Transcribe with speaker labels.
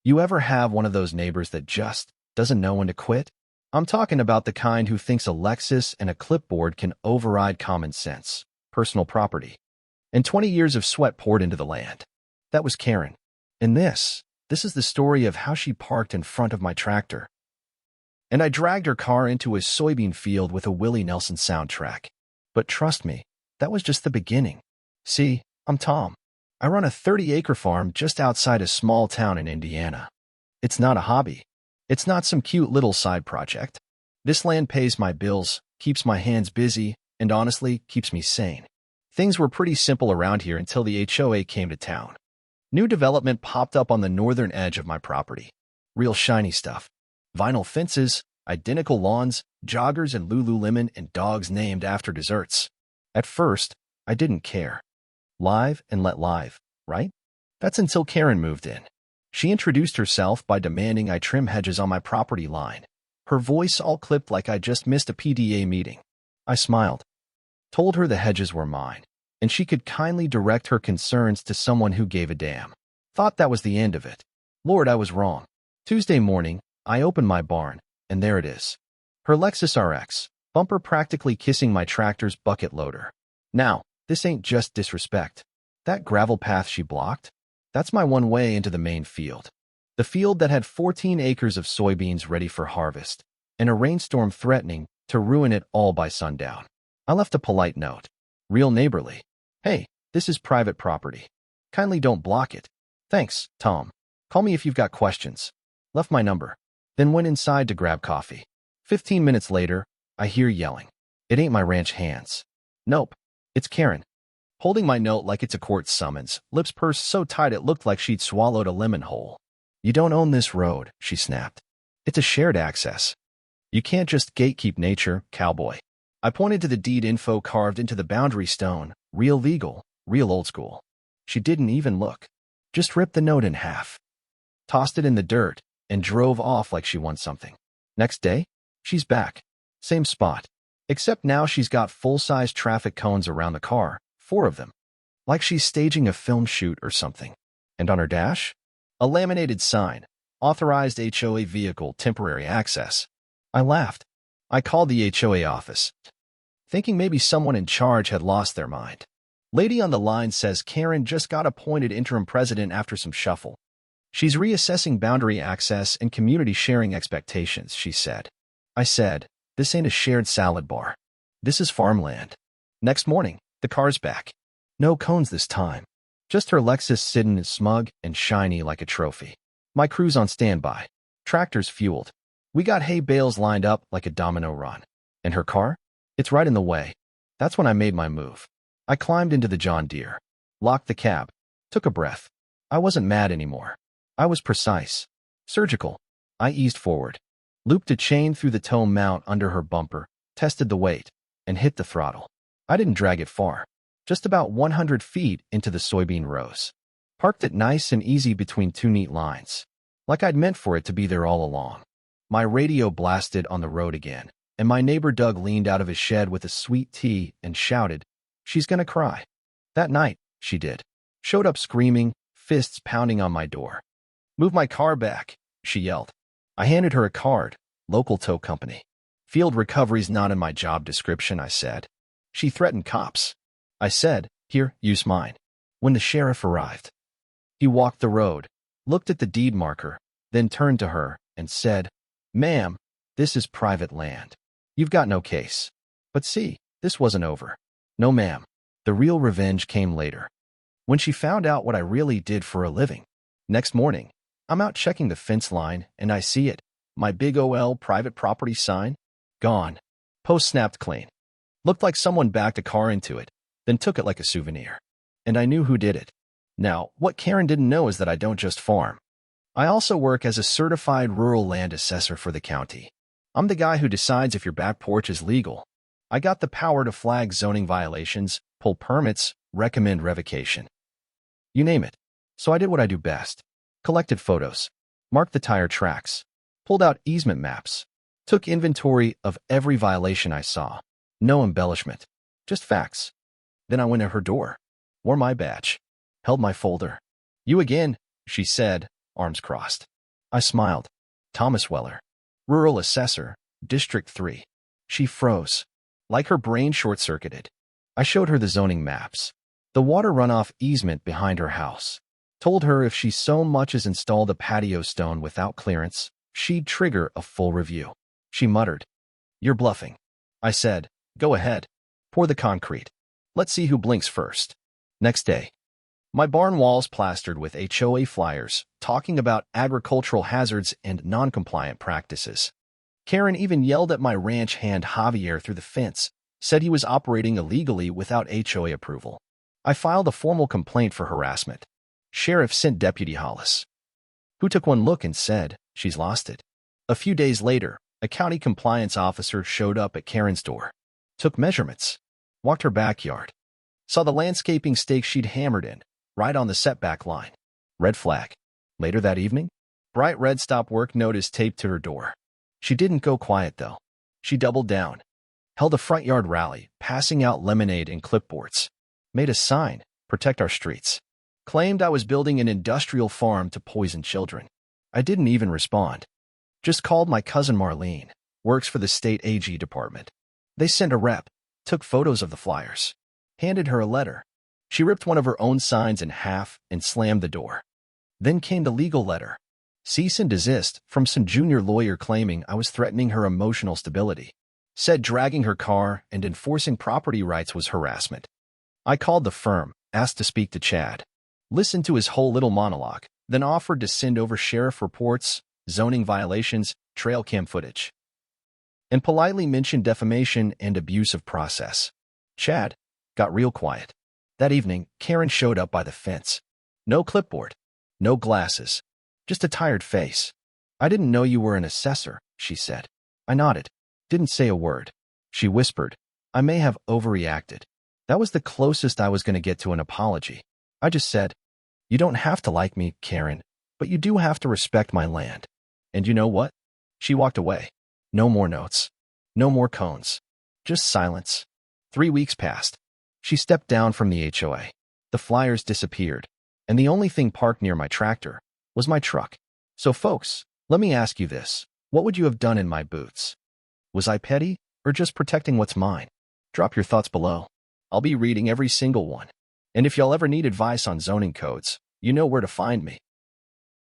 Speaker 1: You ever have one of those neighbors that just doesn't know when to quit? I'm talking about the kind who thinks a Lexus and a clipboard can override common sense, personal property, and 20 years of sweat poured into the land. That was Karen. And this is the story of how she parked in front of my tractor. And I dragged her car into a soybean field with a Willie Nelson soundtrack. But trust me, that was just the beginning. See, I'm Tom. I run a 30-acre farm just outside a small town in Indiana. It's not a hobby. It's not some cute little side project. This land pays my bills, keeps my hands busy, and honestly, keeps me sane. Things were pretty simple around here until the HOA came to town. New development popped up on the northern edge of my property. Real shiny stuff. Vinyl fences, identical lawns, joggers and Lululemon, and dogs named after desserts. At first, I didn't care. Live and let live, right? That's until Karen moved in. She introduced herself by demanding I trim hedges on my property line. Her voice all clipped like I just missed a PDA meeting. I smiled, told her the hedges were mine, and she could kindly direct her concerns to someone who gave a damn. Thought that was the end of it. Lord, I was wrong. Tuesday morning, I opened my barn, and there it is. Her Lexus RX, bumper practically kissing my tractor's bucket loader. Now, this ain't just disrespect. That gravel path she blocked? That's my one way into the main field. The field that had 14 acres of soybeans ready for harvest, and a rainstorm threatening to ruin it all by sundown. I left a polite note. Real neighborly. Hey, this is private property. Kindly don't block it. Thanks, Tom. Call me if you've got questions. Left my number. Then went inside to grab coffee. 15 minutes later, I hear yelling. It ain't my ranch hands. Nope. It's Karen. Holding my note like it's a court summons, lips pursed so tight it looked like she'd swallowed a lemon whole. You don't own this road, she snapped. It's a shared access. You can't just gatekeep nature, cowboy. I pointed to the deed info carved into the boundary stone. Real legal, real old school. She didn't even look. Just ripped the note in half. Tossed it in the dirt, and drove off like she won something. Next day, she's back. Same spot. Except now she's got full-size traffic cones around the car. 4 of them. Like she's staging a film shoot or something. And on her dash? A laminated sign. Authorized HOA vehicle temporary access. I laughed. I called the HOA office, thinking maybe someone in charge had lost their mind. Lady on the line says Karen just got appointed interim president after some shuffle. She's reassessing boundary access and community sharing expectations, she said. I said, this ain't a shared salad bar. This is farmland. Next morning, the car's back. No cones this time. Just her Lexus sitting smug and shiny like a trophy. My crew's on standby. Tractor's fueled. We got hay bales lined up like a domino run. And her car? It's right in the way. That's when I made my move. I climbed into the John Deere. Locked the cab. Took a breath. I wasn't mad anymore. I was precise. Surgical. I eased forward. Looped a chain through the tow mount under her bumper. Tested the weight. And hit the throttle. I didn't drag it far, just about 100 feet into the soybean rows. Parked it nice and easy between 2 neat lines, like I'd meant for it to be there all along. My radio blasted on the road again, and my neighbor Doug leaned out of his shed with a sweet tea and shouted, "She's gonna cry." That night, she did. Showed up screaming, fists pounding on my door. "Move my car back," she yelled. I handed her a card, local tow company. "Field recovery's not in my job description," I said. She threatened cops. I said, "Here, use mine." When the sheriff arrived, he walked the road, looked at the deed marker, then turned to her and said, "Ma'am, this is private land. You've got no case." But see, this wasn't over. No, ma'am. The real revenge came later. When she found out what I really did for a living. Next morning, I'm out checking the fence line and I see it. My big OL private property sign, gone. Post snapped clean. Looked like someone backed a car into it, then took it like a souvenir. And I knew who did it. Now, what Karen didn't know is that I don't just farm. I also work as a certified rural land assessor for the county. I'm the guy who decides if your back porch is legal. I got the power to flag zoning violations, pull permits, recommend revocation. You name it. So I did what I do best. Collected photos, marked the tire tracks, pulled out easement maps, took inventory of every violation I saw. No embellishment, just facts. Then I went to her door, wore my badge, held my folder. "You again," she said, arms crossed. I smiled. Thomas Weller, rural assessor, District 3. She froze, like her brain short-circuited. I showed her the zoning maps, the water runoff easement behind her house. Told her if she so much as installed a patio stone without clearance, she'd trigger a full review. She muttered, "You're bluffing." I said, "Go ahead. Pour the concrete. Let's see who blinks first." Next day, my barn walls plastered with HOA flyers talking about agricultural hazards and non-compliant practices. Karen even yelled at my ranch hand Javier through the fence, said he was operating illegally without HOA approval. I filed a formal complaint for harassment. Sheriff sent Deputy Hollis, who took one look and said, "She's lost it." A few days later, a county compliance officer showed up at Karen's door, took measurements, walked her backyard, saw the landscaping stakes she'd hammered in, right on the setback line. Red flag. Later that evening, bright red stop work notice taped to her door. She didn't go quiet, though. She doubled down, held a front yard rally, passing out lemonade and clipboards, made a sign, "Protect our streets," claimed I was building an industrial farm to poison children. I didn't even respond. Just called my cousin Marlene, works for the state AG department. They sent a rep, took photos of the flyers, handed her a letter. She ripped one of her own signs in half and slammed the door. Then came the legal letter. Cease and desist from some junior lawyer claiming I was threatening her emotional stability. Said dragging her car and enforcing property rights was harassment. I called the firm, asked to speak to Chad, listened to his whole little monologue, then offered to send over sheriff reports, zoning violations, trail cam footage, and politely mentioned defamation and abuse of process. Chad got real quiet. That evening, Karen showed up by the fence. No clipboard, no glasses, just a tired face. "I didn't know you were an assessor," she said. I nodded, didn't say a word. She whispered, "I may have overreacted." That was the closest I was going to get to an apology. I just said, "You don't have to like me, Karen, but you do have to respect my land. And you know what?" She walked away. No more notes. No more cones. Just silence. 3 weeks passed. She stepped down from the HOA. The flyers disappeared, and the only thing parked near my tractor was my truck. So folks, let me ask you this. What would you have done in my boots? Was I petty, or just protecting what's mine? Drop your thoughts below. I'll be reading every single one. And if y'all ever need advice on zoning codes, you know where to find me.